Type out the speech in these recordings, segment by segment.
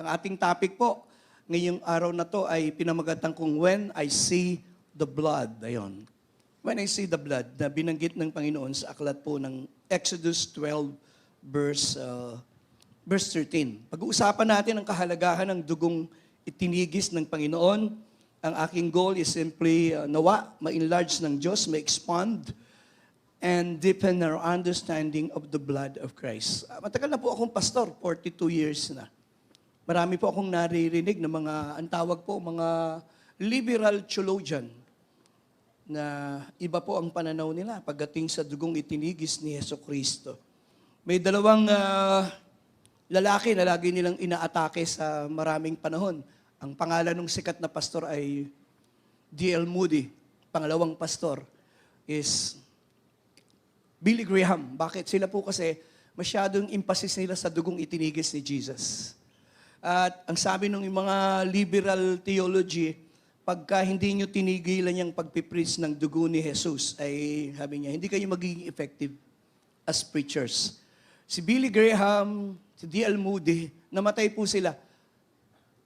Ang ating topic po ngayong araw na to ay pinamagatan kong When I See the Blood. Ayon. When I See the Blood, na binanggit ng Panginoon sa aklat po ng Exodus 12, verse 13. Pag-uusapan natin ang kahalagahan ng dugong itinigis ng Panginoon. Ang aking goal is simply nawa, ma-enlarge ng Diyos, ma-expand, and deepen our understanding of the blood of Christ. Matagal na po akong pastor, 42 years na. Marami po akong naririnig ng mga, ang tawag po, mga liberal theologian na iba po ang pananaw nila pagdating sa dugong itinigis ni Jesucristo. May dalawang lalaki na lagi nilang inaatake sa maraming panahon. Ang pangalan ng sikat na pastor ay D.L. Moody. Pangalawang pastor is Billy Graham. Bakit? Sila po kasi masyadong emphasis nila sa dugong itinigis ni Jesus. At ang sabi ng mga liberal theology, pagka hindi nyo tinigilan yung pagpipreach ng dugo ni Jesus, ay sabi niya, hindi kayo magiging effective as preachers. Si Billy Graham, si D.L. Moody, namatay po sila.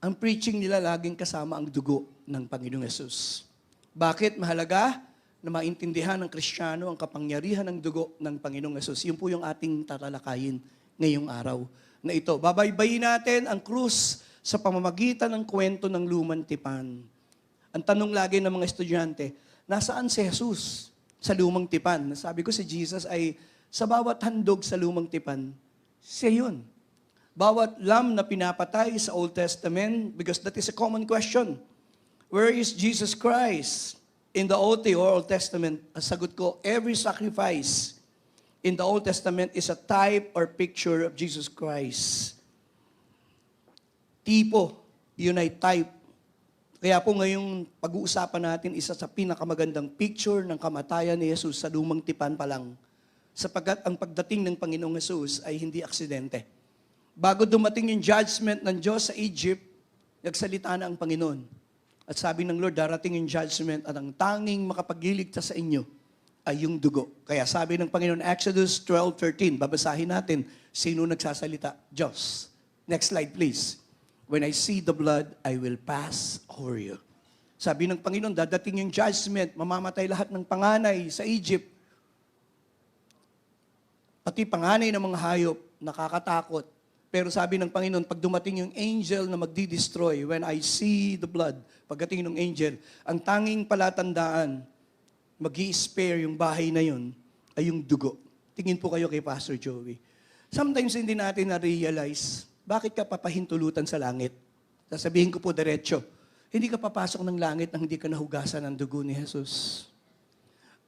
Ang preaching nila laging kasama ang dugo ng Panginoong Jesus. Bakit mahalaga na maintindihan ng Kristiyano ang kapangyarihan ng dugo ng Panginoong Jesus? Yun po yung ating tatalakayin ngayong araw na ito. Babaybayin natin ang krus sa pamamagitan ng kwento ng lumang tipan. Ang tanong lagi ng mga estudyante, nasaan si Jesus sa lumang tipan? Sabi ko si Jesus ay sa bawat handog sa lumang tipan, siya yun. Bawat lamb na pinapatay sa Old Testament, because that is a common question. Where is Jesus Christ in the OT or Old Testament? Ang sagot ko, every sacrifice in the Old Testament is a type or picture of Jesus Christ. Tipo, yun ay type. Kaya po ngayong pag-uusapan natin, isa sa pinakamagandang picture ng kamatayan ni Jesus sa lumang tipan pa lang. Sapagkat ang pagdating ng Panginoong Jesus ay hindi aksidente. Bago dumating yung judgment ng Diyos sa Egypt, nagsalita na ang Panginoon. At sabi ng Lord, darating yung judgment at ang tanging makapagliligtas sa inyo ay yung dugo. Kaya sabi ng Panginoon, Exodus 12:13, babasahin natin, sino nagsasalita? Diyos. Next slide please. When I see the blood, I will pass over you. Sabi ng Panginoon, dadating yung judgment, mamamatay lahat ng panganay sa Egypt. Pati panganay ng mga hayop, nakakatakot. Pero sabi ng Panginoon, pag dumating yung angel na magdi-destroy, when I see the blood, pagdating ng angel, ang tanging palatandaan, mag-i-spare yung bahay na yun, ay yung dugo. Tingin po kayo kay Pastor Joey. Sometimes hindi natin na-realize, bakit ka papahintulutan sa langit? Sasabihin ko po diretso, hindi ka papasok ng langit nang hindi ka nahugasan ng dugo ni Jesus.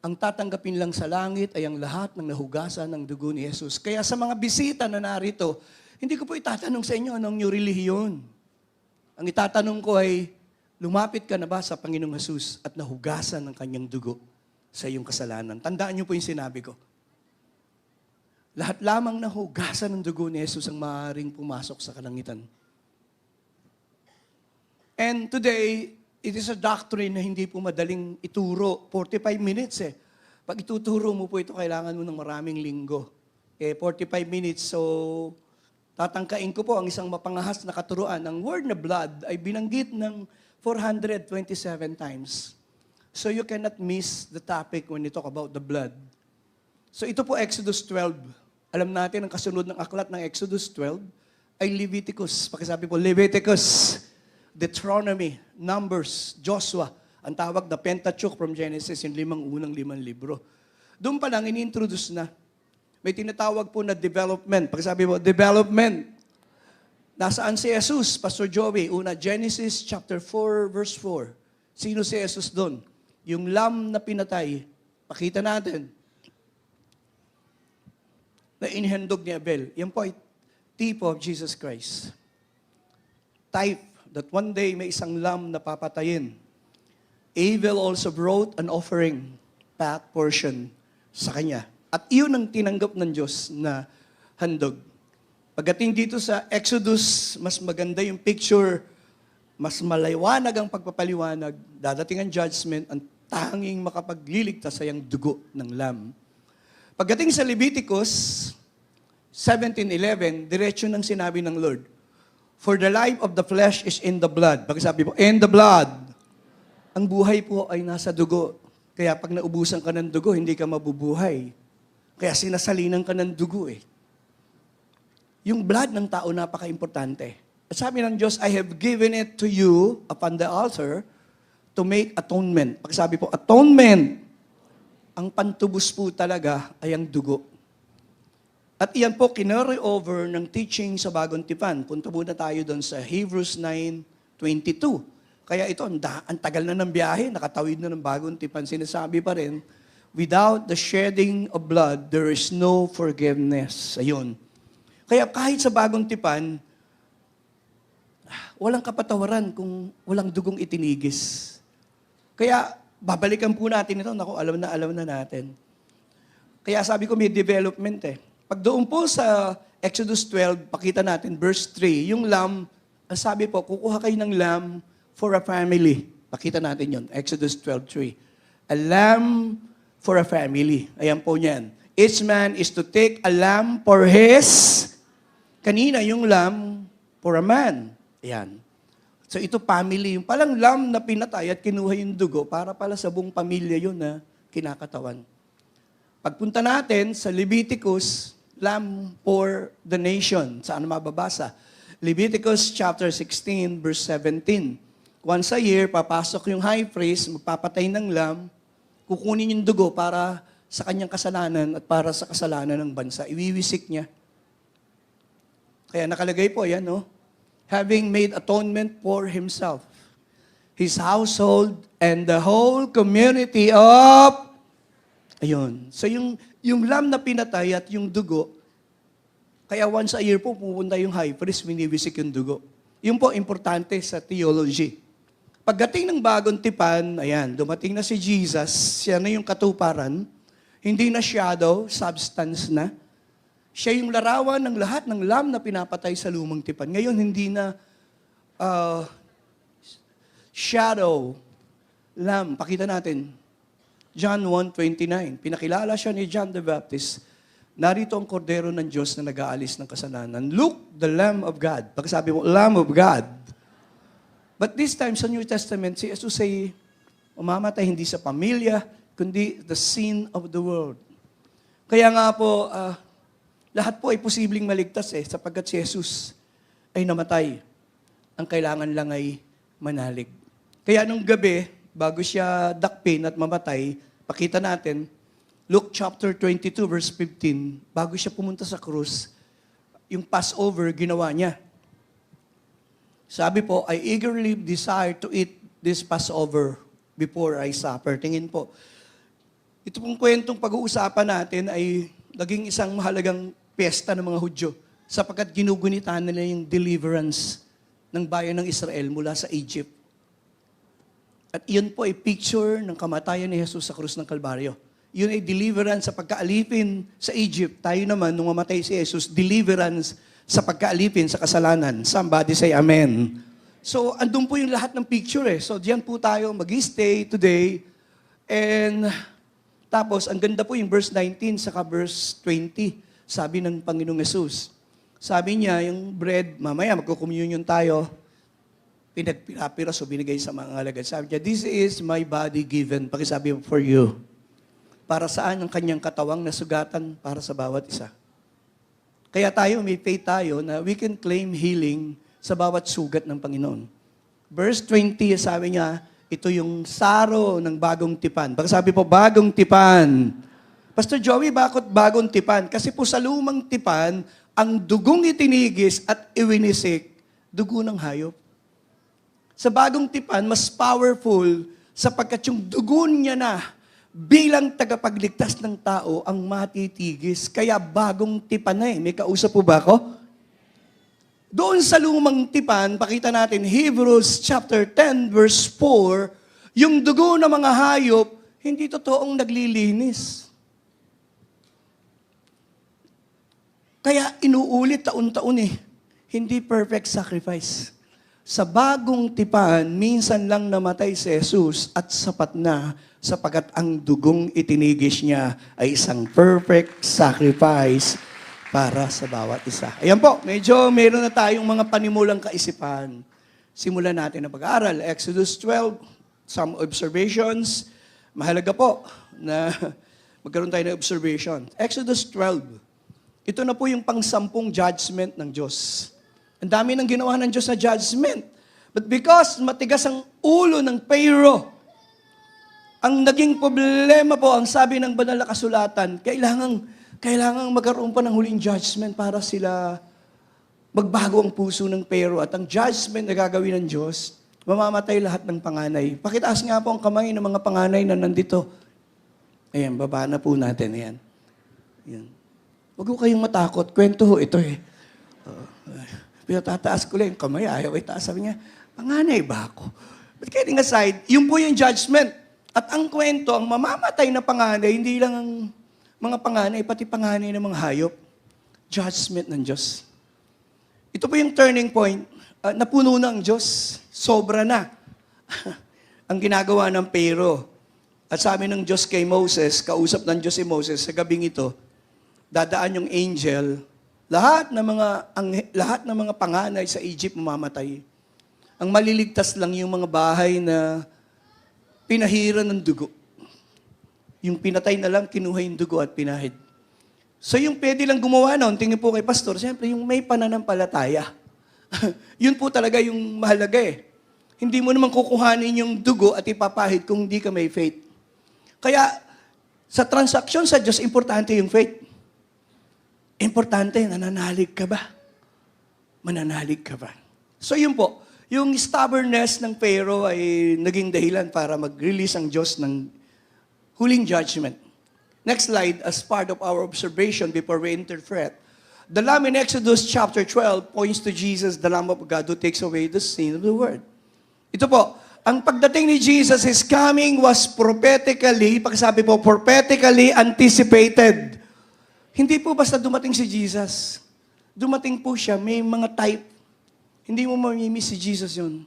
Ang tatanggapin lang sa langit ay ang lahat ng nahugasan ng dugo ni Jesus. Kaya sa mga bisita na narito, hindi ko po itatanong sa inyo anong yung relihiyon. Ang itatanong ko ay, lumapit ka na ba sa Panginoong Jesus at nahugasan ng kanyang dugo sa iyong kasalanan? Tandaan niyo po yung sinabi ko. Lahat lamang nahugasan ng dugo ni Jesus ang maaaring pumasok sa kalangitan. And today, it is a doctrine na hindi po madaling ituro. 45 minutes eh. Pag ituturo mo po ito, kailangan mo ng maraming linggo. 45 minutes, so tatangkain ko po ang isang mapangahas na katuruan. Ang word na blood ay binanggit ng 427 times. So you cannot miss the topic when you talk about the blood. So ito po Exodus 12. Alam natin ang kasunod ng aklat ng Exodus 12 ay Leviticus. Pakisabi po, Leviticus, Deuteronomy, Numbers, Joshua. Ang tawag na Pentateuch from Genesis, yung unang limang libro. Doon pa lang, ini-introduce na. May tinatawag po na development. Pagsabi mo, development. Nasaan si Jesus, Pastor Joey? Una, Genesis chapter 4, verse 4. Sino si Jesus doon? Yung lamb na pinatay. Pakita natin. Na inihandog ni Abel. Yan po ay type of Jesus Christ. Type that one day may isang lamb na papatayin. Abel also brought an offering, fat portion, sa kanya. At iyon ang tinanggap ng Diyos na handog. Pagdating dito sa Exodus, mas maganda yung picture, mas maliwanag ang pagpapaliwanag, dadating ang judgment, ang tanging makapagliligtas ay ang dugo ng lamb. Pagdating sa Leviticus 17:11, diretso nang sinabi ng Lord, For the life of the flesh is in the blood. Pagkasabi po, in the blood. Ang buhay po ay nasa dugo. Kaya pag naubusan ka ng dugo, hindi ka mabubuhay. Kaya sinasalinan ka ng dugo eh. Yung blood ng tao napaka-importante. At sabi ng Diyos, I have given it to you upon the altar to make atonement. Pagkasabi po, atonement. Ang pantubos po talaga ay ang dugo. At iyan po, kinary over ng teaching sa Bagong Tipan. Punta muna tayo doon sa Hebrews 9:22. Kaya ito, ang tagal na ng biyahe, nakatawid na ng Bagong Tipan. Sinasabi pa rin, without the shedding of blood, there is no forgiveness. Ayun. Kaya kahit sa Bagong Tipan, walang kapatawaran kung walang dugong itinigis. Kaya, babalikan po natin ito. Naku, alam na natin. Kaya sabi ko, may development eh. Pag doon po sa Exodus 12, pakita natin, verse 3, yung lamb, ang sabi po, kukuha kayo ng lamb for a family. Pakita natin yon, Exodus 12:3. A lamb for a family. Ayan po niyan. Each man is to take a lamb for his, kanina yung lamb for a man. Ayan. So ito family, yung palang lamb na pinatay at kinuha yung dugo, para pala sa buong pamilya yun na kinakatawan. Pagpunta natin sa Leviticus, lamb for the nation. Saan mababasa? Leviticus chapter 16, verse 17. Once a year, papasok yung high priest, magpapatay ng lamb, kukunin yung dugo para sa kanyang kasalanan at para sa kasalanan ng bansa. Iwiwisik niya. Kaya nakalagay po, yan, no? Having made atonement for himself, his household, and the whole community of... Ayun. So yung lamb na pinatay at yung dugo, kaya once a year po pupunta yung high priest, winiwisik yung dugo. Yun po importante sa theology. Pagdating ng Bagong Tipan, ayan, dumating na si Jesus, siya na yung katuparan, hindi na shadow, substance na. Siya yung larawan ng lahat ng lamb na pinapatay sa Lumang Tipan. Ngayon, hindi na shadow, lamb. Pakita natin. John 1:29. Pinakilala siya ni John the Baptist. Narito ang kordero ng Diyos na nag-aalis ng kasalanan. Look, the Lamb of God. Pagkasabi mo, Lamb of God. But this time sa New Testament, si Jesus ay umamatay hindi sa pamilya, kundi the sin of the world. Kaya nga po, lahat po ay posibleng maligtas sapagkat si Jesus ay namatay. Ang kailangan lang ay manalig. Kaya nung gabi, bago siya dakpin at mamatay, pakita natin, Luke chapter 22, verse 15, bago siya pumunta sa krus, yung Passover, ginawa niya. Sabi po, I eagerly desire to eat this Passover before I suffer. Tingin po, ito pong kwentong pag-uusapan natin ay naging isang mahalagang piyesta ng mga Hudyo sapagkat ginugunita nila yung deliverance ng bayan ng Israel mula sa Egypt. At iyon po ay picture ng kamatayan ni Jesus sa krus ng Kalbaryo. Yun ay deliverance sa pagkaalipin sa Egypt. Tayo naman, nung mamatay si Jesus, deliverance sa pagkaalipin sa kasalanan. Somebody say amen. So, andun po yung lahat ng picture So, diyan po tayo mag-stay today. And tapos, ang ganda po yung verse 19 saka verse 20. Sabi ng Panginoong Jesus. Sabi niya, yung bread, mamaya magko-communion tayo. Pinagpira-pira, so binigay sa mga alagad. Sabi niya, this is my body given. Pakisabi mo, for you. Para saan ang kanyang katawang nasugatan para sa bawat isa. Kaya tayo, may faith tayo na we can claim healing sa bawat sugat ng Panginoon. Verse 20, sabi niya, ito yung saro ng bagong tipan. Baka sabi po, bagong tipan. Pastor Joey, bakit bagong tipan? Kasi po sa lumang tipan, ang dugong itinigis at iwinisik, dugo ng hayop. Sa bagong tipan, mas powerful sapagkat yung dugo niya na bilang tagapagligtas ng tao ang matitigis. Kaya bagong tipan na May kausap po ba ako? Doon sa lumang tipan, pakita natin, Hebrews chapter 10, verse 4, yung dugo ng mga hayop, hindi totoong naglilinis. Kaya inuulit taon-taon Hindi perfect sacrifice. Sa bagong tipan, minsan lang namatay si Jesus at sapat na sapagkat ang dugong itinigis niya ay isang perfect sacrifice para sa bawat isa. Ayan po, medyo meron na tayong mga panimulang kaisipan. Simulan natin ang pag-aaral. Exodus 12, some observations. Mahalaga po na magkaroon tayo ng observation. Exodus 12. Ito na po yung pang-sampung judgment ng Diyos. Ang dami ng ginawa ng Diyos na judgment. But because matigas ang ulo ng Pharaoh, ang naging problema po, ang sabi ng banal na kasulatan, kailangang magkaroon pa ng huling judgment para sila magbago ang puso ng Pharaoh. At ang judgment na gagawin ng Diyos, mamamatay lahat ng panganay. Pakitaas nga po ang kamay ng mga panganay na nandito. Ayan, baba na po natin. Ayan. Ayan. Huwag ko kayong matakot. Kwento ho ito eh. Pinatataas ko lang yung kamay. Ayaw itaas. Sabi niya, panganay ba ako? But kidding aside, yun po yung judgment. At ang kwento, ang mamamatay na panganay, hindi lang ang mga panganay, pati panganay ng mga hayop. Judgment ng Diyos. Ito po yung turning point. Napuno na ang Diyos. Sobra na. Ang ginagawa ng Pharaoh. At sabi ng Diyos kay Moses, kausap ng Diyos si Moses, sa gabing ito, dadaan yung angel, lahat ng mga panganay sa Egypt mamamatay. Ang maliligtas lang yung mga bahay na pinahiran ng dugo. Yung pinatay na lang, kinuha yung dugo at pinahid. So yung pwede lang gumawa noon, tingin po kay pastor, siyempre yung may pananampalataya. Yun po talaga yung mahalaga eh. Hindi mo naman kukuhanin yung dugo at ipapahid kung hindi ka may faith. Kaya sa transaksyon sa Diyos, importante yung faith. Importante, nananalig ka ba? Mananalig ka ba? So yun po, yung stubbornness ng Pharaoh ay naging dahilan para mag-release ang Diyos ng huling judgment. Next slide, as part of our observation before we interpret. The Lamb in Exodus chapter 12 points to Jesus, the Lamb of God who takes away the sin of the world. Ito po, ang pagdating ni Jesus, His coming was prophetically, pagsabi po, prophetically anticipated. Hindi po basta dumating si Jesus. Dumating po siya, may mga type. Hindi mo mamimiss si Jesus yun.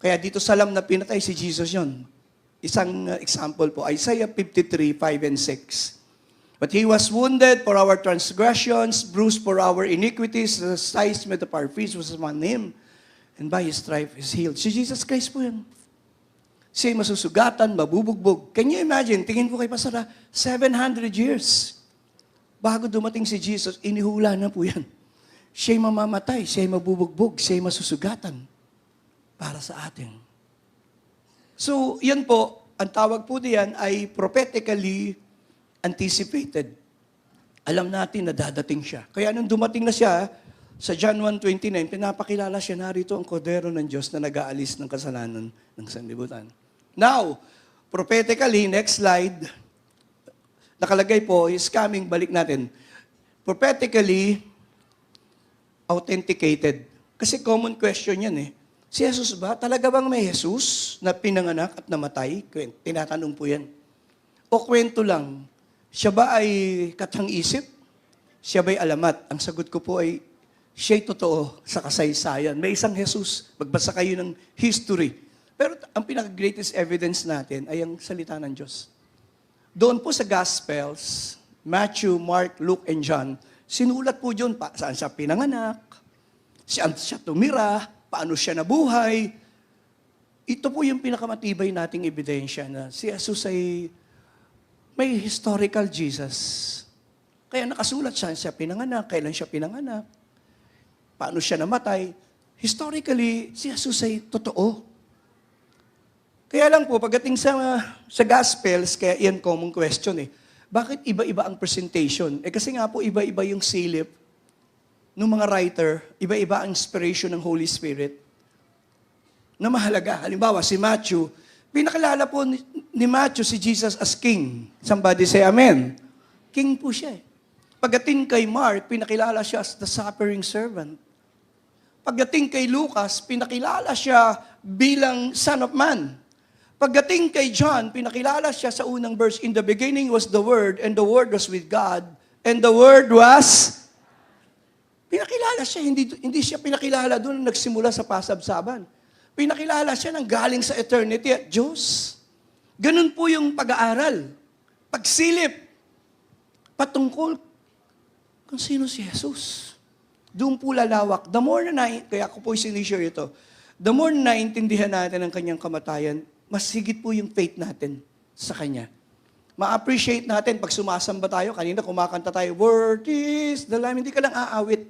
Kaya dito sa lamb na pinatay si Jesus yun. Isang example po, Isaiah 53, 5 and 6. But He was wounded for our transgressions, bruised for our iniquities, the chastisement of our peace was upon Him, and by His stripe is healed. Si Jesus Christ po yan. Siya masusugatan, mabubugbog. Can you imagine? Tingin po kay Pastor, 700 years. Bago dumating si Jesus, inihula na po yan. Siya'y mamamatay, siya'y mabubugbog, siya'y masusugatan para sa atin. So, yan po, ang tawag po diyan ay prophetically anticipated. Alam natin na dadating siya. Kaya nung dumating na siya, sa John 1:29, pinapakilala siya, narito ang Kordero ng Diyos na nag-aalis ng kasalanan ng sanlibutan. Now, prophetically, next slide, nakalagay po, is coming, balik natin. Prophetically, authenticated. Kasi common question yan eh. Si Jesus ba? Talaga bang may Jesus na pinanganak at namatay? Tinatanong po yan. O kwento lang, siya ba ay kathang-isip? Siya ba'y alamat? Ang sagot ko po ay, siya'y totoo sa kasaysayan. May isang Jesus. Magbasa kayo ng history. Pero ang pinaka-greatest evidence natin ay ang salita ng Diyos. Doon po sa Gospels, Matthew, Mark, Luke, and John, sinulat po dyan saan siya pinanganak, saan siya tumira, paano siya nabuhay. Ito po yung pinakamatibay nating ebidensya na si Jesus ay may historical Jesus. Kaya nakasulat siya pinanganak, kailan siya pinanganak, paano siya namatay. Historically, si Jesus ay totoo. Kaya lang po, pagdating sa Gospels, kaya yan common question eh, bakit iba-iba ang presentation? Kasi nga po, iba-iba yung silip ng mga writer, iba-iba ang inspiration ng Holy Spirit na mahalaga. Halimbawa, si Matthew, pinakilala po ni Matthew si Jesus as King. Somebody say Amen. King po siya eh. Pagdating kay Mark, pinakilala siya as the suffering servant. Pagdating kay Lucas, pinakilala siya bilang Son of Man. Pagdating kay John, pinakilala siya sa unang verse, in the beginning was the Word, and the Word was with God, and the Word was... Pinakilala siya, hindi siya pinakilala doon nagsimula sa pasabsaban. Pinakilala siya ng galing sa eternity at Diyos. Ganun po yung pag-aaral. Pagsilip. Patungkol kung sino si Jesus. Doon po lalawak. The more kaya ako po sinishare ito, the more na naiintindihan natin ang kanyang kamatayan, mas higit po yung faith natin sa Kanya. Ma-appreciate natin pag sumasamba tayo, kanina kumakanta tayo, "Worthy is the Lamb," hindi ka lang aawit.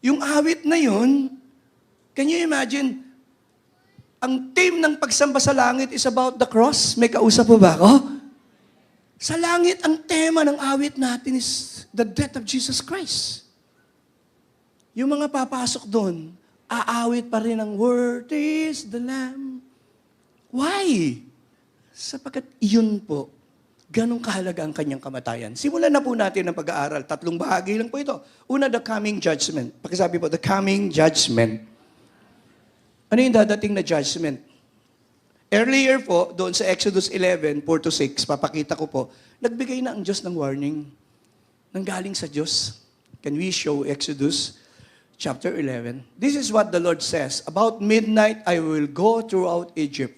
Yung awit na yun, can you imagine, ang theme ng pagsamba sa langit is about the cross. May kausap po ba ako? Sa langit, ang tema ng awit natin is the death of Jesus Christ. Yung mga papasok doon, aawit pa rin ang "Worthy is the Lamb." Why? Sapagkat iyon po, ganong kahalaga ang kanyang kamatayan. Simulan na po natin ang pag-aaral. 3 bahagi lang po ito. Una, the coming judgment. Pakisabi po, the coming judgment. Ano yung dadating na judgment? Earlier po, doon sa Exodus 11, 4-6, papakita ko po, nagbigay na ang Diyos ng warning. Nanggaling sa Diyos. Can we show Exodus chapter 11? This is what the Lord says, "About midnight, I will go throughout Egypt."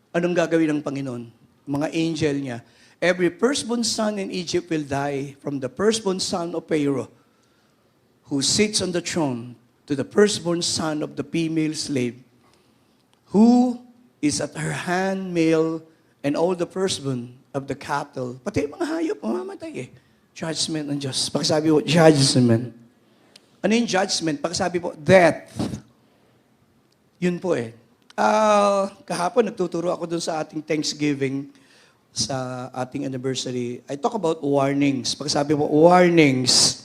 Anong gagawin ng Panginoon? Mga angel niya. "Every firstborn son in Egypt will die, from the firstborn son of Pharaoh, who sits on the throne, to the firstborn son of the female slave, who is at her hand male, and all the firstborn of the cattle." Pati mga hayop, mamamatay eh. Judgment ng Diyos. Pakisabi po, judgment. Ano yung judgment? Pakisabi po, death. Yun po eh. Kahapon, nagtuturo ako dun sa ating Thanksgiving, sa ating anniversary. I talk about warnings. Pagkasabi mo, warnings.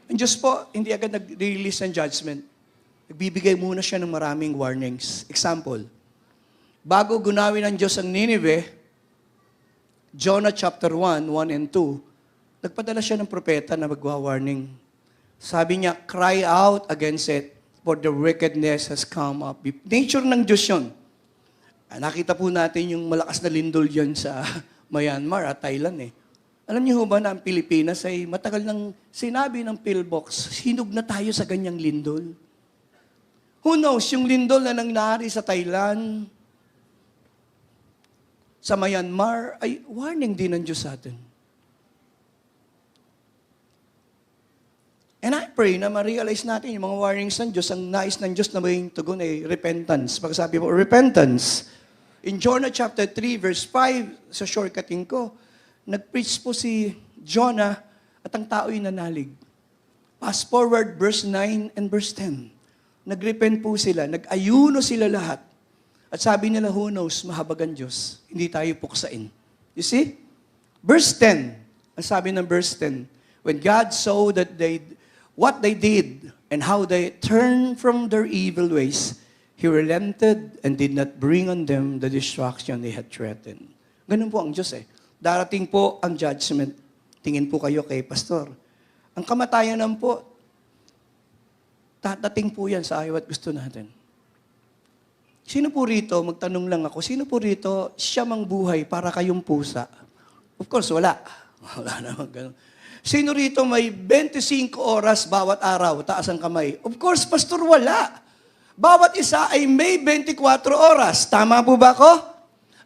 Ang Diyos po, hindi agad nag-release ng judgment. Nagbibigay muna siya ng maraming warnings. Example, bago gunawin ng Diyos ang Nineveh, Jonah chapter 1, 1 and 2, nagpadala siya ng propeta na magwa-warning. Sabi niya, "Cry out against it, for the wickedness has come up." Nature ng Diyos yun. Nakita po natin yung malakas na lindol yan sa Myanmar at Thailand eh. Alam niyo ba na ang Pilipinas ay matagal nang sinabi ng PhilBox, hinog na tayo sa ganyang lindol. Who knows, yung lindol na nangyari sa Thailand, sa Myanmar, ay warning din ng Diyos sa atin. And I pray na ma-realize natin yung mga warnings ng Diyos, ang nais ng Diyos na maging tugon ay repentance. Pagkasabi po, repentance. In Jonah chapter 3, verse 5, sa shortcutting ko, nag-preach po si Jonah at ang tao'y nanalig. Fast forward, verse 9 and verse 10. Nag-repent po sila, nag-ayuno sila lahat. At sabi nila, who knows, mahabag ang Diyos. Hindi tayo puksain. You see? Verse 10, ang sabi ng verse 10, when God saw that what they did and how they turned from their evil ways, He relented and did not bring on them the destruction they had threatened. Ganun po ang Diyos eh. Darating po ang judgment. Tingin po kayo kay Pastor. Ang kamatayan naman po, tatating po yan sa ayaw at gusto natin. Sino po rito, magtanong lang ako, sino po rito siya mang buhay para kayong pusa? Of course, wala. Wala naman ganun. Sino rito may 25 oras bawat araw, taas ang kamay? Of course, Pastor, wala. Bawat isa ay may 24 oras. Tama po ba ako?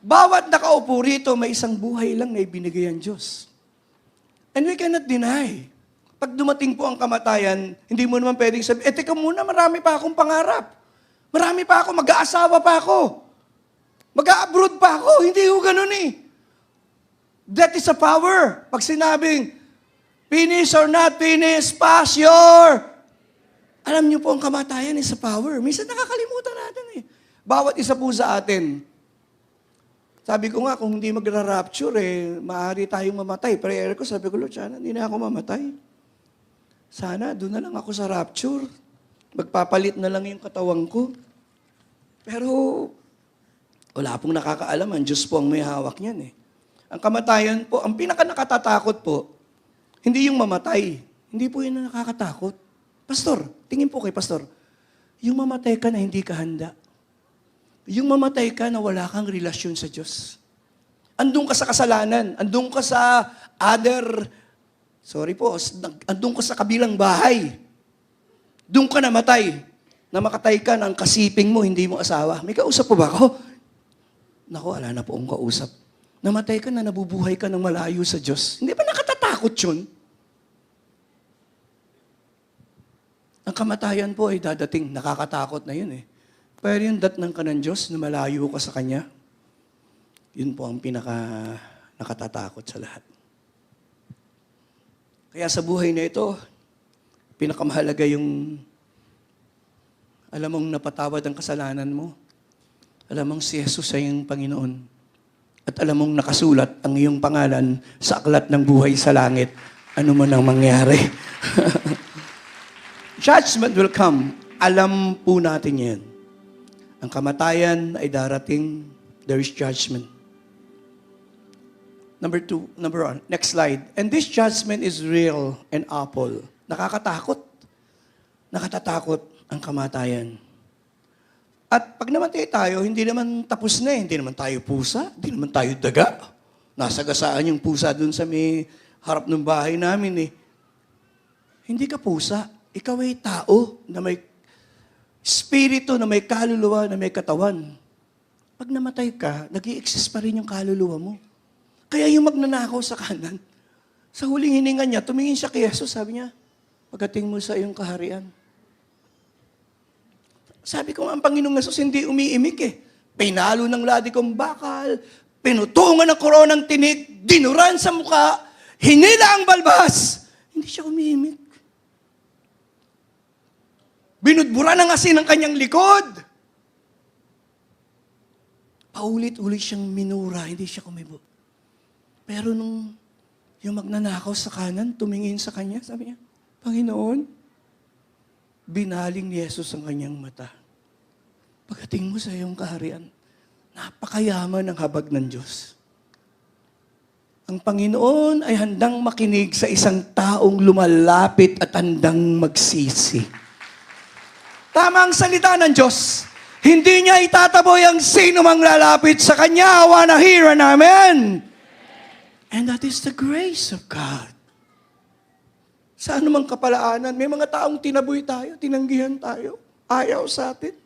Bawat nakaupo rito, may isang buhay lang na ibinigay ang Diyos. And we cannot deny. Pag dumating po ang kamatayan, hindi mo naman pwedeng sabihin, teka muna, marami pa akong pangarap. Marami pa ako, mag-aasawa pa ako. Mag-a-abroad pa ako. Hindi ko ganun eh. That is a power. Pag sinabing, finish or not finish, pass your. Alam niyo po, ang kamatayan is a power. Minsan nakakalimutan natin eh. Bawat isa po sa atin. Sabi ko nga, kung hindi magra-rapture eh, maaari tayong mamatay. Prayer ko, sabi ko, Lord, sana hindi na ako mamatay. Sana, doon na lang ako sa rapture. Magpapalit na lang yung katawan ko. Pero, wala pong nakakaalam. Ang Diyos po ang may hawak niyan eh. Ang kamatayan po, ang pinaka-nakatatakot po, hindi yung mamatay. Hindi po yun na nakakatakot. Pastor, tingin po kay Pastor, yung mamatay ka na hindi ka handa. Yung mamatay ka na wala kang relasyon sa Diyos. Andun ka sa kasalanan. Andun ka sa andun ka sa kabilang bahay. Doon ka namatay. Namakatay ka ng kasiping mo, hindi mo asawa. May kausap po ba ako? Naku, wala na po akong kausap. Namatay ka na, nabubuhay ka ng malayo sa Diyos. Hindi ba nakatatakot yun? Ang kamatayan po ay dadating. Nakakatakot na yun eh. Pero yung datnang ka ng Diyos na malayo ka sa Kanya, yun po ang nakatatakot sa lahat. Kaya sa buhay na ito, pinakamahalaga yung alam mong napatawad ang kasalanan mo. Alam mong si Jesus ay ang Panginoon. At alam mong nakasulat ang iyong pangalan sa aklat ng buhay sa langit. Ano man ang mangyari. Judgment will come. Alam po natin yan. Ang kamatayan ay darating. There is judgment. Number one. Next slide. And this judgment is real and awful. Nakakatakot. Nakatatakot ang kamatayan. At pag namatay tayo, hindi naman tapos na eh. Hindi naman tayo pusa. Hindi naman tayo daga. Nasagasaan yung pusa dun sa may harap ng bahay namin eh. Hindi ka pusa. Ikaw ay tao na may spirito, na may kaluluwa, na may katawan. Pag namatay ka, nag-i-exist pa rin yung kaluluwa mo. Kaya yung magnanakaw sa kanan, sa huling hininga niya, tumingin siya kay Jesus, sabi niya, pagdating mo sa iyong kaharian. Sabi ko, ang Panginoong Jesus hindi umiimik eh. Pinalo ng ladi kong bakal, pinutungan ng koronang tinig, dinuran sa muka, hinila ang balbas. Hindi siya umiimik. Binudbura ng asin ang kanyang likod. Paulit-ulit siyang minura, hindi siya kumibo. Pero nung yung magnanakaw sa kanan, tumingin sa kanya, sabi niya, Panginoon, binaling ni Jesus ang kanyang mata. Pagdating mo sa iyong kaharian, napakayaman ng habag ng Diyos. Ang Panginoon ay handang makinig sa isang taong lumalapit at handang magsisi. Tama ang salita ng Diyos. Hindi niya itataboy ang sino mang lalapit sa Kanya. I wanna hear an amen. And that is the grace of God. Sa anumang kapalaanan, may mga taong tinaboy tayo, tinanggihan tayo, ayaw sa atin.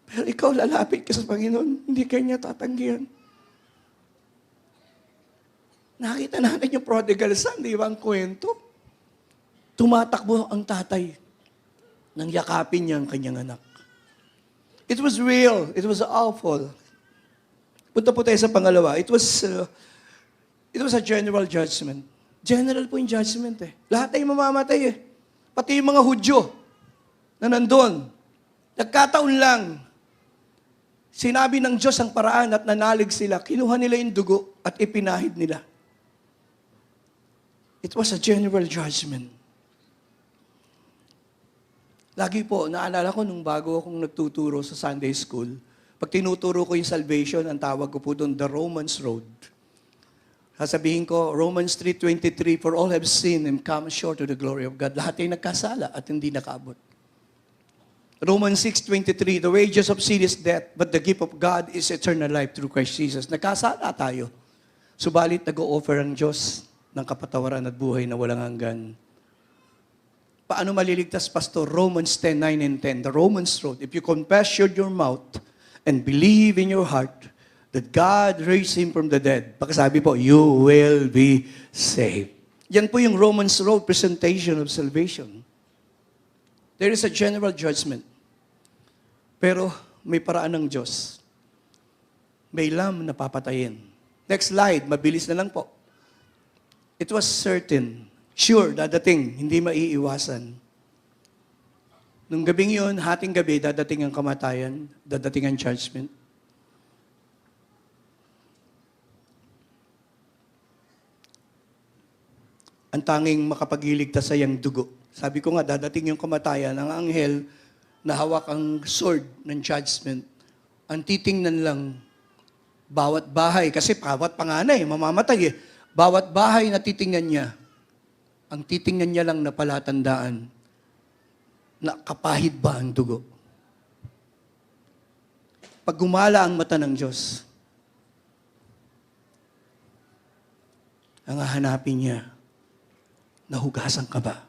Pero ikaw lalapit ka sa Panginoon, hindi Kanya tatanggihan. Nakita natin yung prodigal son, di ba ang kwento? Tumatakbo ang tatay nang yakapin niya ang kanyang anak. It was real. It was awful. Punta po tayo sa pangalawa. It was a general judgment. General po yung judgment eh. Lahat ay mamamatay eh. Pati yung mga Hudyo na nandun. Nagkataon lang. Sinabi ng Diyos ang paraan at nanalig sila. Kinuha nila yung dugo at ipinahid nila. It was a general judgment. Lagi po, naalala ko nung bago akong nagtuturo sa Sunday School, pag tinuturo ko yung salvation, ang tawag ko po doon, the Romans Road. Sasabihin ko, Romans 3:23, for all have sinned and come short of the glory of God. Lahat ay nagkasala at hindi nakaabot. Romans 6:23, the wages of sin is death, but the gift of God is eternal life through Christ Jesus. Nagkasala tayo. Subalit nag-o-offer ang Diyos ng kapatawaran at buhay na walang hanggan. Paano maliligtas, Pastor? Romans 10:9 and 10. The Romans Road. If you confess with your mouth and believe in your heart that God raised Him from the dead, pagkasabi po, you will be saved. Yan po yung Romans Road presentation of salvation. There is a general judgment. Pero may paraan ng Diyos. May lamb na papatayin. Next slide, mabilis na lang po. It was certain. Sure, dadating, hindi maiiwasan. Nung gabing yun, hating gabi, dadating ang kamatayan, dadating ang judgment. Ang tanging makapagliligtas ay ang dugo. Sabi ko nga, dadating yung kamatayan, ang anghel na hawak ang sword ng judgment, ang titingnan lang, bawat bahay, kasi bawat panganay, mamamatay eh. Bawat bahay na titingnan niya, ang titingnan niya lang na palatandaan na kapahid ba ang dugo. Pag gumala ang mata ng Diyos, ang hahanapin niya, nahugasan ka ba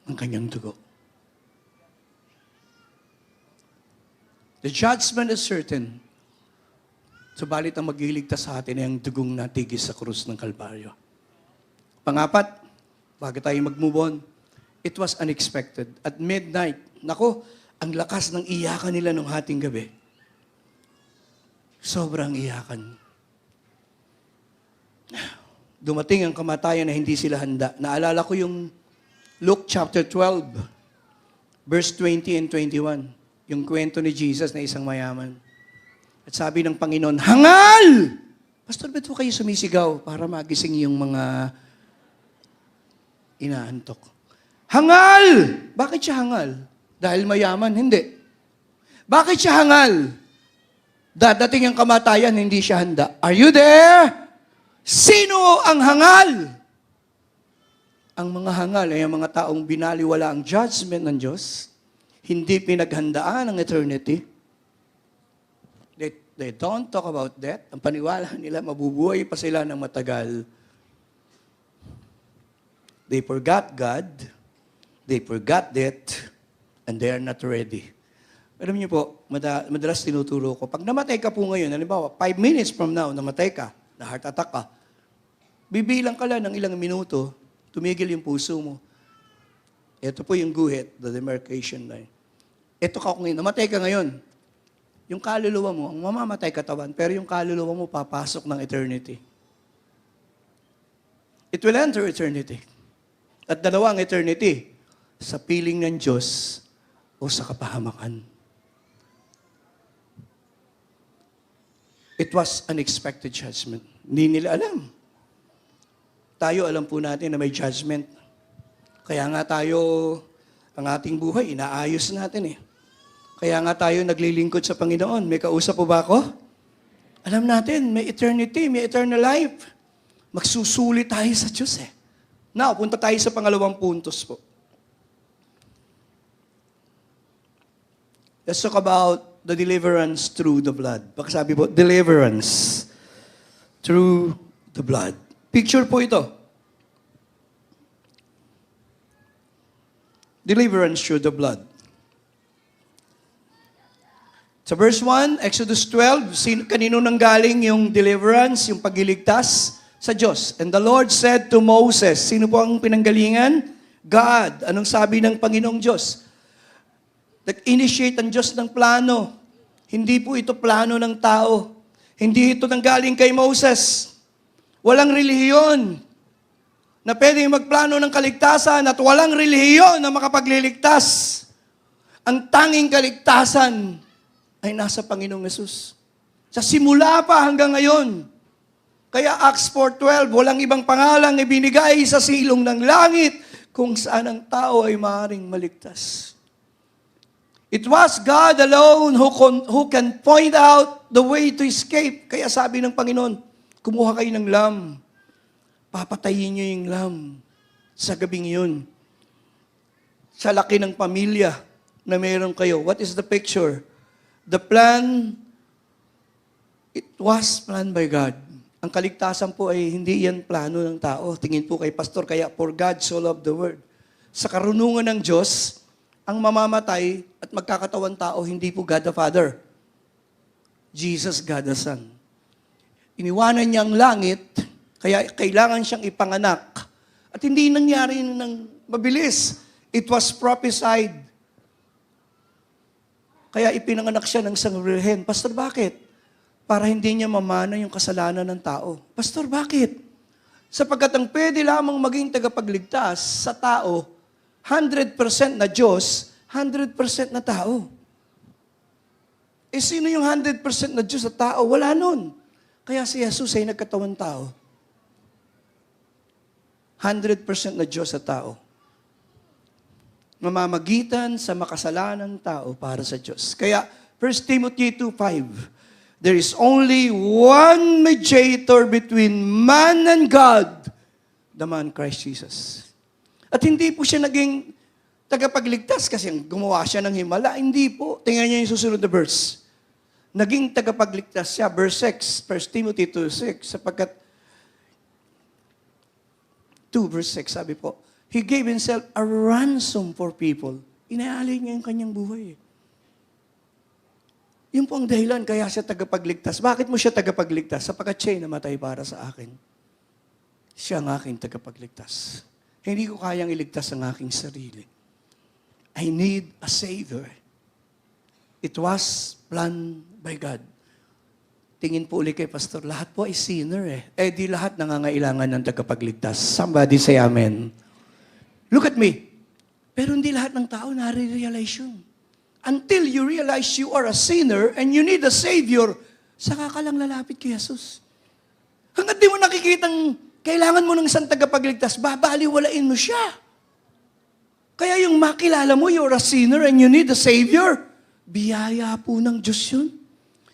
ng kanyang dugo? The judgment is certain. Subalit ang magliligtas sa atin ay ang dugong natigis sa krus ng Kalbaryo. Pangapat, bago tayo mag-move on, It was unexpected. At midnight, nako, ang lakas ng iyakan nila nung hating gabi. Sobrang iyakan. Dumating ang kamatayan na hindi sila handa. Naalala ko yung Luke chapter 12, verse 20 and 21. Yung kwento ni Jesus na isang mayaman. At sabi ng Panginoon, hangal! Pastor, ba't po kayo sumisigaw para magising yung mga inaantok? Hangal! Bakit siya hangal? Dahil mayaman? Hindi. Bakit siya hangal? Dadating ang kamatayan, hindi siya handa. Are you there? Sino ang hangal? Ang mga hangal ay ang mga taong binaliwala ang judgment ng Diyos, hindi pinaghandaan ang eternity. They don't talk about that. Ang paniwala nila, mabubuhay pa sila ng matagal. They forgot God, they forgot that, and they are not ready. Alam niyo po, madalas tinuturo ko, pag namatay ka po ngayon, halimbawa, 5 minutes from now, namatay ka, na heart attack ka, bibilang ka lang ng ilang minuto, tumigil yung puso mo. Ito po yung guhit, the demarcation line. Ito ka ngayon, namatay ka ngayon. Yung kaluluwa mo, ang mamamatay katawan, pero yung kaluluwa mo papasok ng eternity. It will enter eternity. At dalawang eternity, sa piling ng Diyos o sa kapahamakan. It was unexpected judgment. Hindi nila alam. Tayo alam po natin na may judgment. Kaya nga tayo, ang ating buhay, inaayos natin eh. Kaya nga tayo naglilingkod sa Panginoon. May kausap po ba ako? Alam natin, may eternity, may eternal life. Magsusuli tayo sa Diyos eh. Now, punta tayo sa pangalawang puntos po. Let's talk about the deliverance through the blood. Pagkasabi po, deliverance through the blood. Picture po ito. Deliverance through the blood. Sa verse 1, Exodus 12, kanino nanggaling yung deliverance, yung pagliligtas? Sa Diyos. And the Lord said to Moses, sino po ang pinanggalingan? God. Anong sabi ng Panginoong Diyos? Nag-initiate ang Diyos ng plano. Hindi po ito plano ng tao. Hindi ito nanggaling kay Moses. Walang relihiyon na pwedeng magplano ng kaligtasan at walang relihiyon na makapagliligtas. Ang tanging kaligtasan ay nasa Panginoong Yesus. Sa simula pa hanggang ngayon. Kaya Acts 4:12, walang ibang pangalang ibinigay sa silong ng langit kung saan ang tao ay maaaring maligtas. It was God alone who can point out the way to escape. Kaya sabi ng Panginoon, kumuha kayo ng lamb. Papatayin niyo yung lamb sa gabing yun. Sa laki ng pamilya na meron kayo. What is the picture? The plan, it was planned by God. Ang kaligtasan po ay hindi yan plano ng tao. Tingin po kay pastor, kaya for God so loved the world. Sa karunungan ng Diyos, ang mamamatay at magkakatawan tao, hindi po God the Father. Jesus, God the Son. Iniwanan niya ang langit, kaya kailangan siyang ipanganak. At hindi nangyari ng mabilis. It was prophesied. Kaya ipinanganak siya ng isang birhen. Pastor, bakit? Para hindi niya mamana yung kasalanan ng tao. Pastor, bakit? Sapagkat ang pwede lamang maging tagapagligtas sa tao, 100% na Diyos, 100% na tao. Eh, sino yung 100% na Diyos at tao? Wala nun. Kaya si Jesus ay nagkatawan tao. 100% na Diyos at tao. Mamamagitan sa makasalanang tao para sa Diyos. Kaya, 1 Timothy 2:5, there is only one mediator between man and God, the man Christ Jesus. At hindi po siya naging tagapagligtas kasi gumawa siya ng himala. Hindi po. Tingnan niyo yung susunod na verse. Naging tagapagligtas siya. Verse 6, 1 Timothy 2:6, sapagkat 2 verse 6, sabi po, He gave Himself a ransom for people. Inaalay niya yung kanyang buhay. Yun po ang dahilan kaya siya tagapagligtas. Bakit mo siya tagapagligtas? Sapagkat siya'y namatay para sa akin. Siya ang aking tagapagligtas. Hindi ko kayang iligtas ang aking sarili. I need a Savior. It was planned by God. Tingin po ulit kay Pastor, lahat po ay sinner eh. Eh di lahat nangangailangan ng tagapagligtas. Somebody say amen. Look at me. Pero hindi lahat ng tao nare-realize yun. Until you realize you are a sinner and you need a Savior, saka ka lang lalapit kay Jesus. Hanggat di mo nakikitang kailangan mo ng isang tagapagligtas, babaliwalain mo siya. Kaya yung makilala mo, you're a sinner and you need a Savior, biyaya po ng Diyos yun.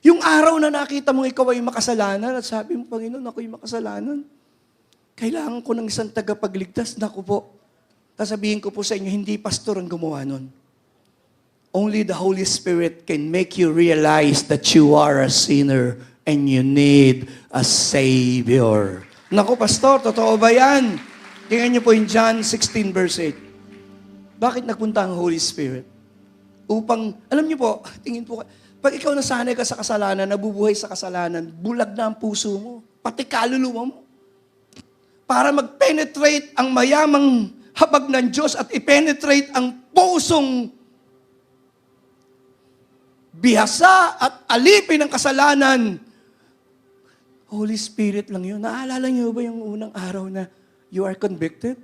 Yung araw na nakita mong ikaw ay makasalanan at sabi mo, Panginoon, ako'y makasalanan. Kailangan ko ng isang tagapagligtas. Naku po, sasabihin ko po sa inyo, hindi pastor ang gumawa nun. Only the Holy Spirit can make you realize that you are a sinner and you need a Savior. Naku, pastor, totoo ba yan? Tingnan niyo po yung John 16 verse 8. Bakit nagpunta ang Holy Spirit? Upang, alam niyo po, tingin po, pag ikaw nasanay ka sa kasalanan, nabubuhay sa kasalanan, bulag na ang puso mo, pati kaluluwa mo. Para mag-penetrate ang mayamang habag ng Diyos at i-penetrate ang pusong bihasa at alipin ng kasalanan. Holy Spirit lang yun. Naalala niyo ba yung unang araw na you are convicted?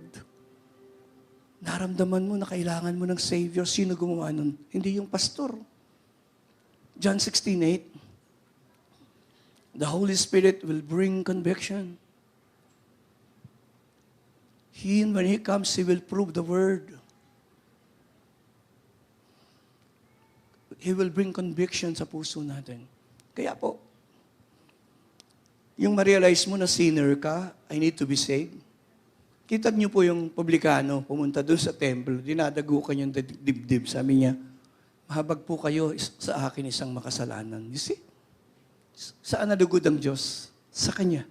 Naramdaman mo na kailangan mo ng Savior. Sino gumawa nun? Hindi yung pastor. John 16:8. The Holy Spirit will bring conviction. When He comes, He will prove the Word. He will bring conviction sa puso natin. Kaya po, yung ma-realize mo na sinner ka, I need to be saved. Kita niyo po yung publikano, pumunta doon sa temple, dinadagukan yung dibdib. Sabi niya, mahabag po kayo sa akin isang makasalanan. You see? Saan nadugod ang Diyos? Sa Kanya.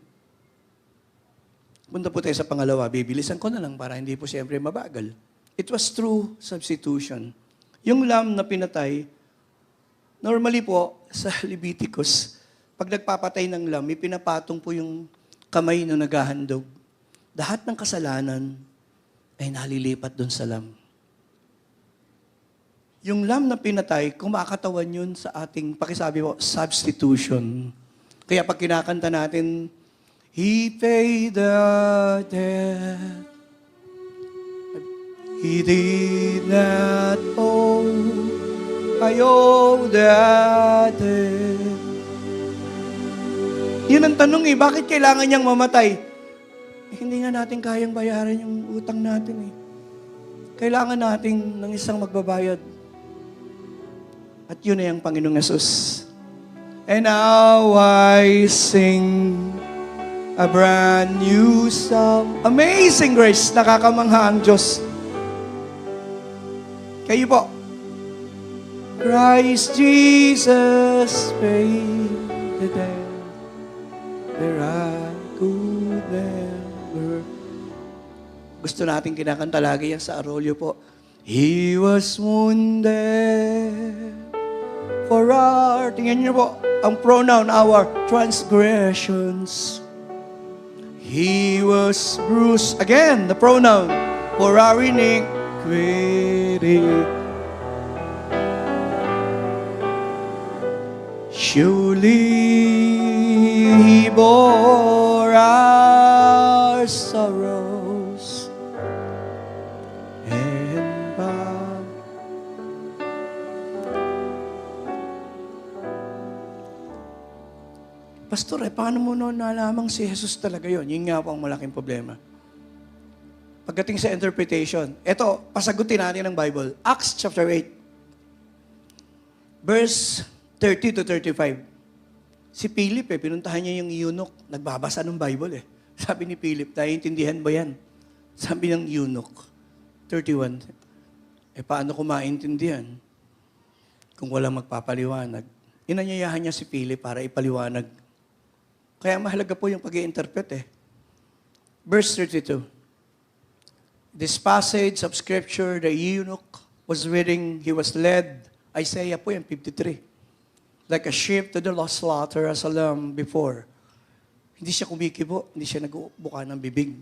Punta po tayo sa pangalawa, bibilisan ko na lang para hindi po siyempre mabagal. It was true substitution. Yung lamb na pinatay, normally po sa Leviticus, pag nagpapatay ng lamb, may pinapatong po yung kamay na naghahandog. Lahat ng kasalanan ay nalilipat doon sa lamb. Yung lamb na pinatay, kumakatawan yun sa ating, pakisabi mo, substitution. Kaya pag kinakanta natin, He paid the debt. He did not owe. I owe the debt. Yun ang tanong eh, bakit kailangan niyang mamatay? Hindi nga natin kayang bayaran yung utang natin eh. Kailangan natin ng isang magbabayad. At yun ay ang Panginoong Yesus. And now I sing a brand new song. Amazing grace, nakakamangha ang Diyos. Kayo po. Christ Jesus paid the debt where I could never. Gusto natin kinakanta lagi yan sa Arroyo po. He was wounded for our, tingnan niyo po, ang pronoun, our transgressions. He was bruised, again, the pronoun, for our iniquity. Surely He bore our sorrows and bore. Pastor, paano mo noon nalamang si Jesus talaga yon? Yun nga po ang malaking problema. Pagdating sa interpretation, eto, pasagutin natin ng Bible. Acts chapter 8, verse 30 to 35. Si Philip, pinuntahan niya yung eunuch. Nagbabasa ng Bible eh. Sabi ni Philip, naiintindihan ba yan? Sabi ng eunuch, 31. Paano ko maintindihan? Kung walang magpapaliwanag. Inanyayahan niya si Philip para ipaliwanag. Kaya mahalaga po yung pag-i-interpret eh. Verse 32. This passage of Scripture, the eunuch was reading, he was led, Isaiah po yan, 53. Like a sheep to the lost slaughter as a lamb before. Hindi siya kumikibo, hindi siya nagbuka ng bibig.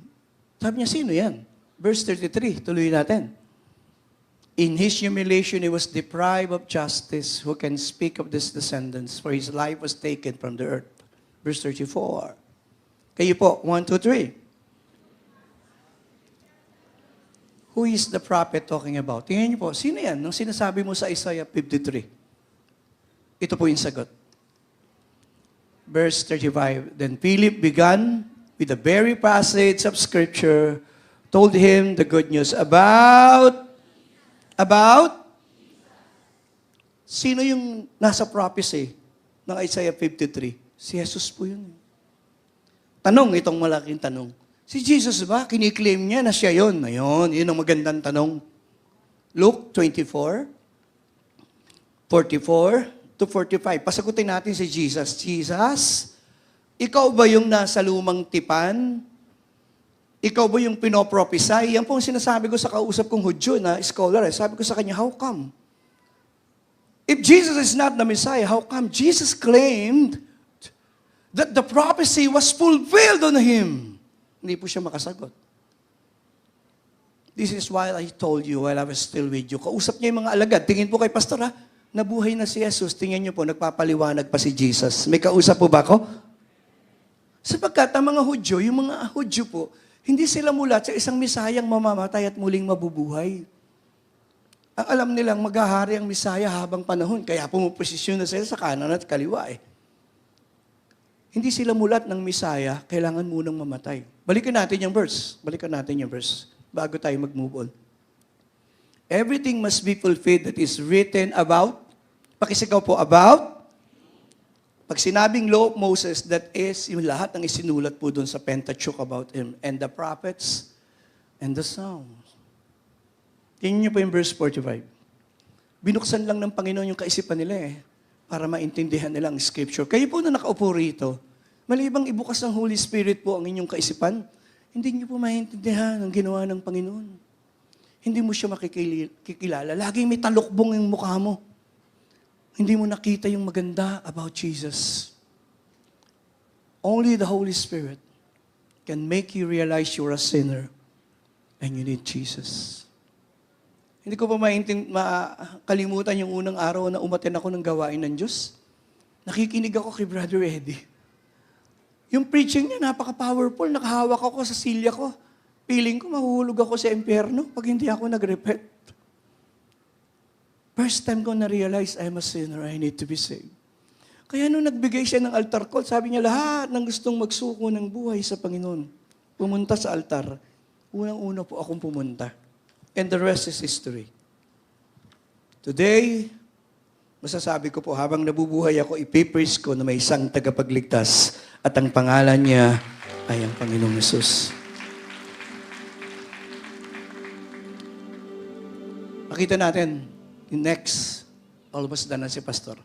Sabi niya, sino yan? Verse 33, tuloy natin. In his humiliation, he was deprived of justice. Who can speak of his descendants? For his life was taken from the earth. Verse 34. Kayo po, 1, 2, 3. Who is the prophet talking about? Tingnan niyo po, sino yan? Nung sinasabi mo sa Isaiah 53. Ito po yung sagot. Verse 35. Then Philip began with the very passage of Scripture, told him the good news about sino yung nasa prophecy ng Isaiah 53? Si Jesus po yun. Tanong, itong malaking tanong. Si Jesus ba? Kiniklaim niya na siya yun. Ayun, yun ang magandang tanong. Luke 24, 44 to 45. Pasagutin natin si Jesus. Jesus, ikaw ba yung nasa lumang tipan? Ikaw ba yung pinoprophesy? Yan po ang sinasabi ko sa kausap kong Hudyo na scholar. Sabi ko sa kanya, how come? If Jesus is not the Messiah, how come Jesus claimed that the prophecy was fulfilled on Him? Hindi po siya makasagot. This is why I told you while I was still with you. Kausap niya yung mga alagad. Tingin po kay Pastor, ha? Nabuhay na si Jesus. Tingnan niyo po, nagpapaliwanag pa si Jesus. May kausap po ba ako? Sapagkat ang mga Hudyo, yung mga Hudyo po, hindi sila mulat sa isang Misayang mamamatay at muling mabubuhay. Ang alam nilang maghahari ang Misaya habang panahon, kaya pumuposisyon na sila sa kanan at kaliwa eh. Hindi sila mulat ng Misaya, kailangan munang mamatay. Balikan natin yung verse. Bago tayo mag-move on. Everything must be fulfilled that is written about. Pakisigaw po, about. Pag sinabing law of Moses, that is, yung lahat ng isinulat po doon sa Pentateuch about him, and the prophets, and the Psalms. Tingnan niyo po yung verse 45. Binuksan lang ng Panginoon yung kaisipan nila para maintindihan nila ang Scripture. Kayo po na nakaupo rito, malibang ibukas ng Holy Spirit po ang inyong kaisipan, hindi niyo po maintindihan ang ginawa ng Panginoon. Hindi mo siya makikilala. Laging may talukbong yung mukha mo. Hindi mo nakita yung maganda about Jesus. Only the Holy Spirit can make you realize you're a sinner and you need Jesus. Hindi ko pa makalimutan yung unang araw na umaten ako ng gawain ng Diyos. Nakikinig ako kay Brother Eddie. Yung preaching niya, napaka-powerful. Nakahawak ako sa silya ko. Feeling ko, mahuhulog ako sa impyerno pag hindi ako nag-repent. First time ko na-realize, I'm a sinner, I need to be saved. Kaya nung nagbigay siya ng altar call, sabi niya, lahat ng gustong magsuko ng buhay sa Panginoon, pumunta sa altar. Unang-una po akong pumunta. And the rest is history. Today, masasabi ko po, habang nabubuhay ako, ipipraise ko na may isang tagapagligtas at ang pangalan niya ay ang Panginoong Yesus. Makita natin, next, almost done na si Pastor.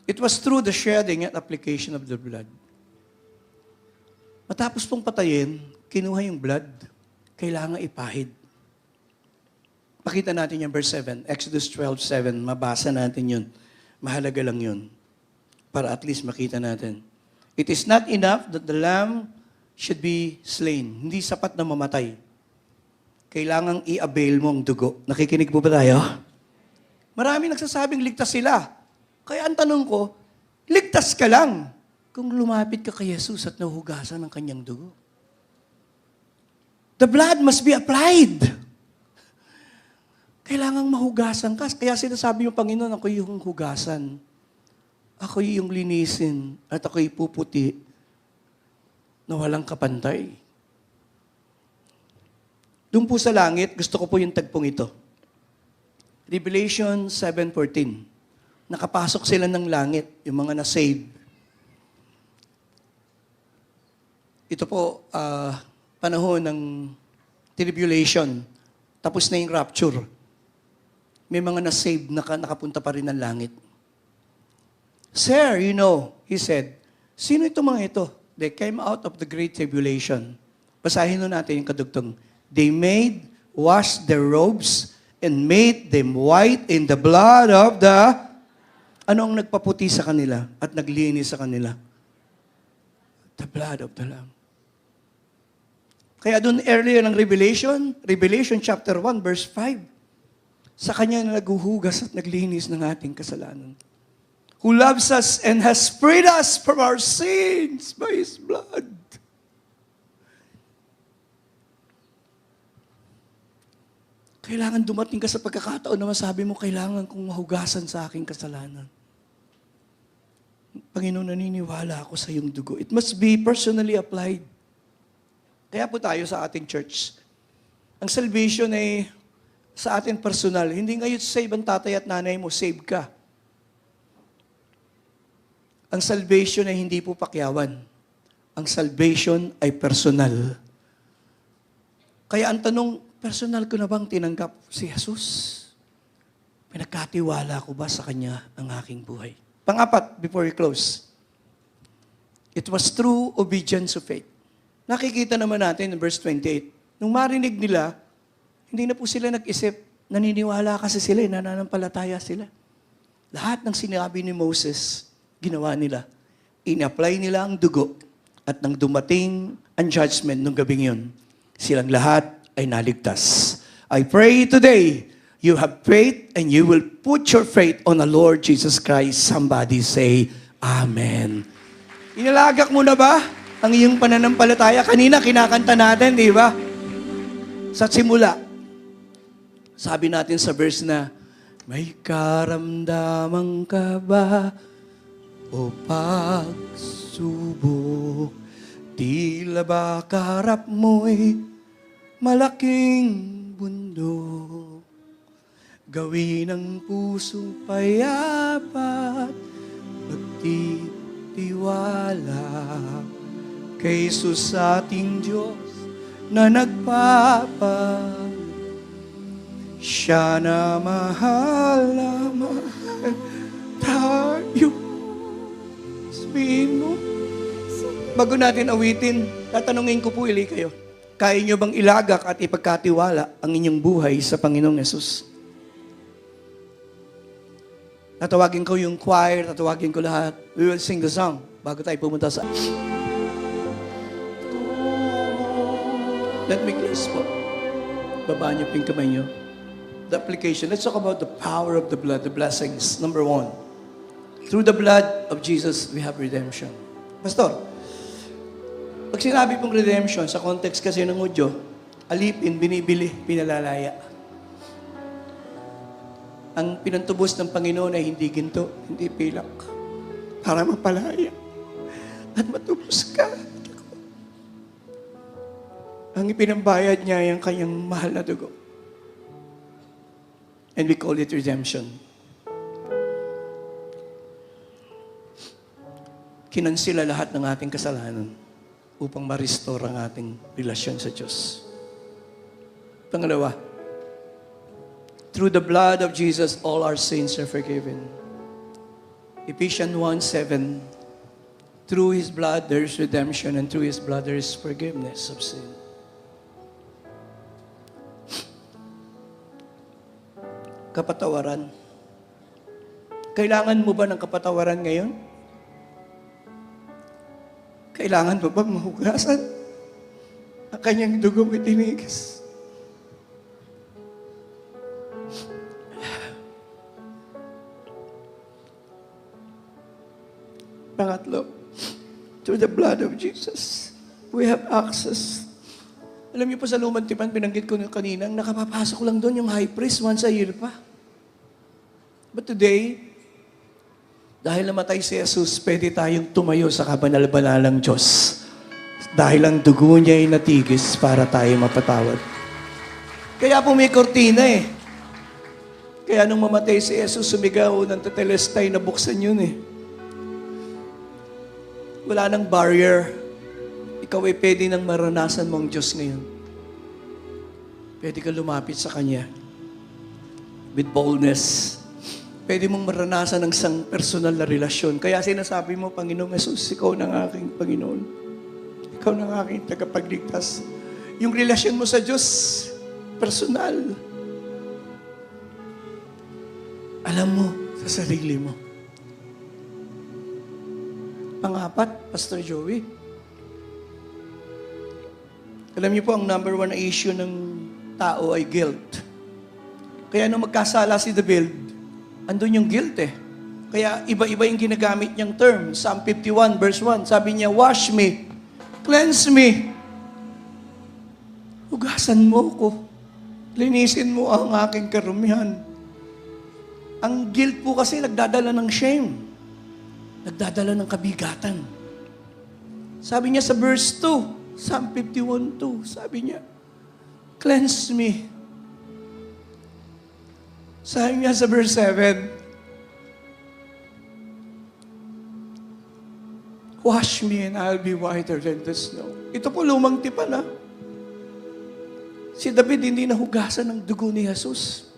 It was through the shedding and application of the blood. Matapos pong patayin, kinuha yung blood, kailangan ipahid. Pakita natin yung verse 7, Exodus 12:7, mabasa natin yun. Mahalaga lang yun. Para at least makita natin. It is not enough that the lamb should be slain. Hindi sapat na mamatay. Kailangang i-avail mo ang dugo. Nakikinig po ba tayo? Marami nagsasabing ligtas sila. Kaya ang tanong ko, ligtas ka lang kung lumapit ka kay Jesus at nahugasan ng kanyang dugo. The blood must be applied. Kailangang mahugasan ka. Kaya sinasabi yung Panginoon, ako yung hugasan. Ako yung linisin. At ako yung puputi na walang kapantay. Doon po sa langit, gusto ko po yung tagpong ito. Revelation 7:14. Nakapasok sila ng langit, yung mga na-save. Ito po, panahon ng tribulation. Tapos na yung rapture. May mga na-save na nakapunta pa rin ng langit. Sir, you know, he said, sino ito mga ito? They came out of the great tribulation. Basahin nun natin yung kadugtong. They washed their robes, and made them white in the blood of the... Ano ang nagpaputi sa kanila at naglinis sa kanila? The blood of the Lamb. Kaya doon earlier ng Revelation chapter 1, verse 5, sa Kanya na naghuhugas at naglinis ng ating kasalanan. Who loves us and has freed us from our sins by His blood. Kailangan dumating ka sa pagkakataon na masabi mo, kailangan kong mahugasan sa aking kasalanan. Panginoon, naniniwala ako sa iyong dugo. It must be personally applied. Kaya po tayo sa ating church. Ang salvation ay sa atin personal. Hindi ngayon save ang tatay at nanay mo, save ka. Ang salvation ay hindi po pakyawan. Ang salvation ay personal. Kaya ang tanong, personal ko na bang tinanggap si Jesus? Pinagkatiwala ko ba sa Kanya ang aking buhay? Pang-apat, before we close. It was true obedience of faith. Nakikita naman natin in verse 28. Nung marinig nila, hindi na po sila nag-isip. Naniniwala kasi sila, nananampalataya sila. Lahat ng sinabi ni Moses, ginawa nila. In-apply nila ang dugo at nang dumating ang judgment nung gabing yun, silang lahat ay naligtas. I pray today, you have faith and you will put your faith on the Lord Jesus Christ. Somebody say, Amen. Inalagak mo na ba ang iyong pananampalataya? Kanina kinakanta natin, di ba? Sa simula, sabi natin sa verse na, may karamdaman ka ba o pagsubok? Tila ba kaharap mo'y malaking bundok? Gawin ang pusong payapat, magtitiwala kay Jesus ating Diyos na nagpapal. Siya na mahal tayo. Sabihin mo, bago natin awitin, tatanungin ko po kayo, kaya nyo bang ilagak at ipagkatiwala ang inyong buhay sa Panginoong Yesus? Tatawagin ko yung choir, tatawagin ko lahat. We will sing the song bago tayo pumunta sa... Let me close po. Babaan niyo po yung kamay niyo. The application. Let's talk about the power of the blood, the blessings. Number 1. Through the blood of Jesus, we have redemption. Pastor, pag sinabi pong redemption, sa context kasi ng Hudyo, alipin, binibili, pinalalaya. Ang pinantubos ng Panginoon ay hindi ginto, hindi pilak. Para mapalaya. At matubos ka. Ang ipinambayad niya ay ang kanyang mahal na dugo. And we call it redemption. Kinansila lahat ng ating kasalanan upang ma-restore ang ating relasyon sa Diyos. Pangalawa, through the blood of Jesus, all our sins are forgiven. Ephesians 1:7, through His blood there is redemption, and through His blood there is forgiveness of sin. Kapatawaran. Kailangan mo ba ng kapatawaran ngayon? Kailangan mo ba mahugasan ang kanyang dugong itinigis? Pangatlo, through the blood of Jesus, we have access. Alam niyo po sa Lumang Tipan, binanggit ko kanina, nakapapasok lang doon yung high priest once a year pa. But today, dahil namatay si Jesus, pwede tayong tumayo sa kabanal-banalang Diyos. Dahil ang dugo niya ay natigis para tayo mapatawad. Kaya po may kortina eh. Kaya nung mamatay si Jesus, sumigaw ng tetelestay na buksan yun eh. Wala nang barrier. Ikaw ay pwede nang maranasan mong Diyos ngayon. Pwede ka lumapit sa Kanya with boldness. Pwede mong maranasan ng isang personal na relasyon. Kaya sinasabi mo, Panginoong Jesus, Ikaw ng aking Panginoon. Ikaw ng aking tagapagligtas. Yung relasyon mo sa Diyos, personal. Alam mo sa sarili mo. Pang-apat, Pastor Joey, Alam niyo po, ang number one na issue ng tao ay guilt. Kaya nung magkasala si David, andun yung guilt eh. Kaya iba-iba yung ginagamit niyang term. Psalm 51 verse 1, sabi niya, wash me, cleanse me. Hugasan mo ko. Linisin mo ang aking karumihan. Ang guilt po kasi nagdadala ng shame. Nagdadala ng kabigatan. Sabi niya sa verse 2, Psalm 51:2, sabi niya, cleanse me. Sabi niya sa verse 7, wash me and I'll be whiter than the snow. Ito po lumang tipan na. Si David hindi nahugasan ng dugo ni Jesus.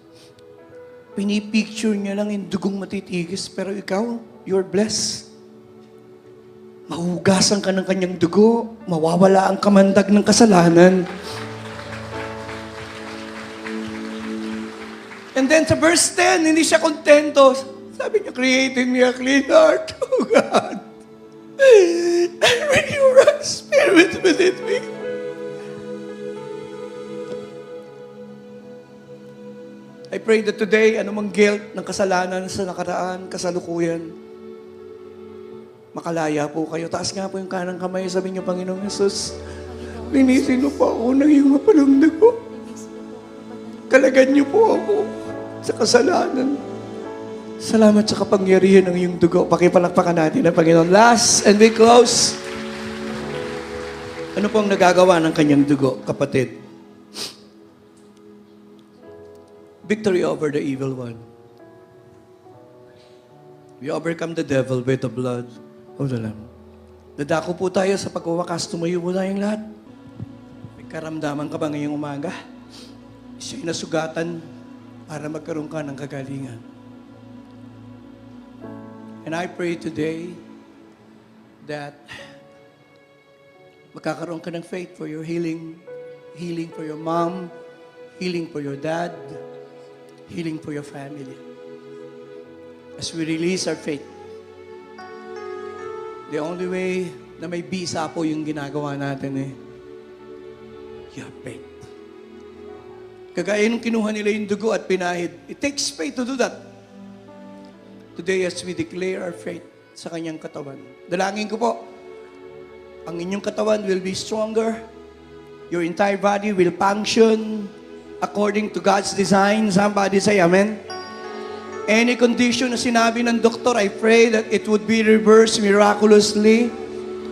Pinipicture niya lang yung dugong matitigis, pero ikaw, you're blessed. Mahugasan ka ng kanyang dugo, mawawala ang kamandag ng kasalanan. And then sa verse 10, hindi siya kontento. Sabi niya, create in me a clean heart, oh God. And when you right spirit within me. I pray that today, anumang guilt ng kasalanan sa nakaraan, kasalukuyan, makalaya po kayo. Taas nga po yung kanang kamay. Sabi niyo, Panginoong Jesus, linisin mo po ako ng iyong mapalong dugo. Kalagan niyo po ako sa kasalanan. Salamat sa kapangyarihan ng iyong dugo. Pakipalakpakan natin ang Panginoon. Last, and we close. Ano po ang nagagawa ng kanyang dugo, kapatid? Victory over the evil one. We overcome the devil with the blood of the Lamb. Dadako po tayo sa pagwawakas, tumayo po tayong lahat. May karamdaman ka ba ngayong umaga? Siya'y nasugatan para magkaroon ka ng kagalingan. And I pray today that magkakaroon ka ng faith for your healing, healing for your mom, healing for your dad, healing for your family. As we release our faith, the only way na may bisa po yung ginagawa natin your faith. Kagaya nung kinuha nila yung dugo at pinahid, it takes faith to do that. Today, as we declare our faith sa kanyang katawan, dalangin ko po, ang inyong katawan will be stronger, your entire body will function according to God's design. Somebody say amen. Any condition na sinabi ng doktor, I pray that it would be reversed miraculously.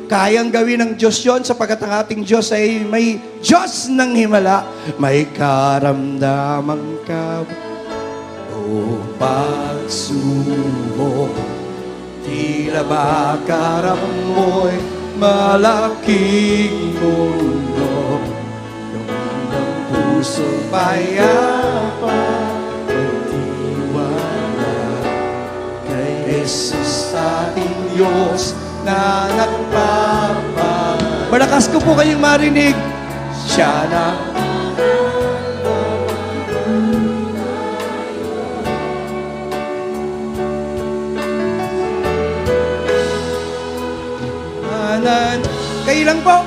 Kayang gawin ng Diyos yon sapagkat ang ating Diyos ay may Diyos ng himala. May karamdaman ka o pagsubok. Tila ba karam mo'y malaking mundo. Yung ng puso payapa. Jesus ating Diyos na nagpapagod. Malakas ko po kayong marinig. Siya na anan. Kayo lang po.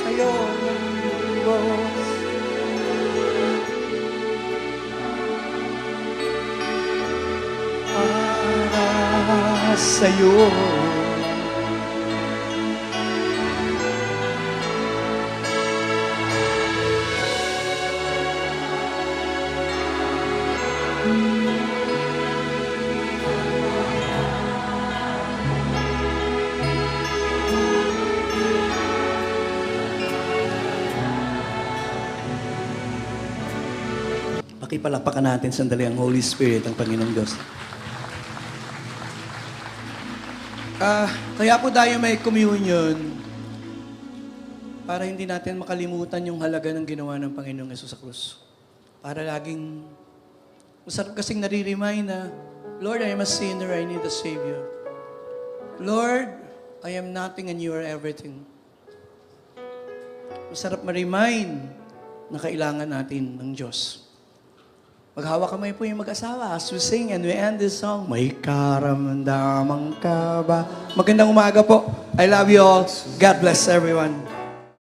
Sa'yo para sa'yo. Pakipalakpakan natin sandali ang Holy Spirit, ang Panginoong Diyos. Kaya po tayo may communion para hindi natin makalimutan yung halaga ng ginawa ng Panginoong Yesus sa krus. Para laging, masarap kasing nare-remind na, Lord, I am a sinner, I need a Savior. Lord, I am nothing and you are everything. Masarap ma-remind na kailangan natin ng Diyos. Maghawak kamay po yung mag-asawa as we sing and we end this song. May karamdaman ka ba? Magandang umaga po. I love you all. God bless everyone.